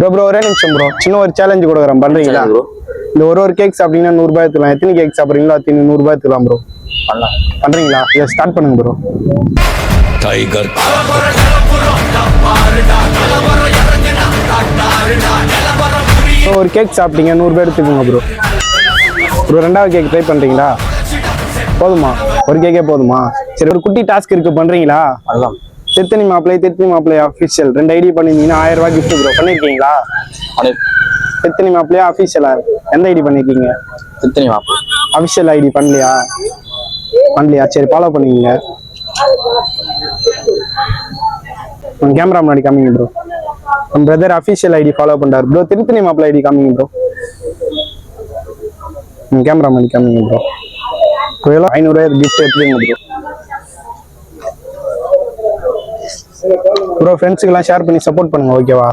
Bro ஒரே நிமிஷம் bro, சின்ன ஒரு சேலஞ்சு கொடுக்குறேன், பண்றீங்களா? இந்த ஒரு கேக் சாப்பிட்டீங்கன்னா 100 ரூபாய் எடுத்துக்கலாம். எத்தனை கேக் சாப்பிட்றீங்களோ அத்தனை 100 ரூபாய் எடுத்துக்கலாம் ப்ரோ. பண்றீங்களா? இதை ஸ்டார்ட் பண்ணுங்க ப்ரோ. டைகர் ஒரு கேக் சாப்பிட்டீங்க, 100 ரூபாய் எடுத்துக்கோங்க ப்ரோ. ப்ரோ ரெண்டாவது கேக் ட்ரை பண்றீங்களா? போதுமா? ஒரு கேக்கே போதுமா? சரி, ஒரு குட்டி டாஸ்க் இருக்கு, பண்றீங்களா? திருத்தணி மாப்பிள்ளை அஃபிஷியல் 2 ஐடி பண்ணிருந்தீங்கன்னா 1000 ரூபாய் கிஃப்ட் ப்ரோ. பண்ணிருக்கீங்களா? திருத்தணி மாப்பிள்ளையா அஃபிஷியலா? எந்த ஐடி பண்ணிருக்கீங்க? திருத்தணி மாப்பிள்ளை அஃபிஷியல் ஐடி பண்ணலையா? சரி, ஃபாலோ பண்ணிக்கீங்க. கேமரா முன்னாடி காமிங்க ப்ரோ. நம்ம பிரதர் அஃபிஷியல் ஐடி ஃபாலோ பண்றாரு ப்ரோ. திருத்தணி மாப்பிள்ளை ஐடி காமிங்க ப்ரோ. கேமரா முன்னாடி காமிங்க ப்ரோ. 500 ரூபாய் கிஃப்ட் எடுத்துக்கோங்க ப்ரோ. ஃப்ரெண்ட்ஸுக்கெல்லாம் ஷேர் பண்ணி சப்போர்ட் பண்ணுங்க, ஓகேவா?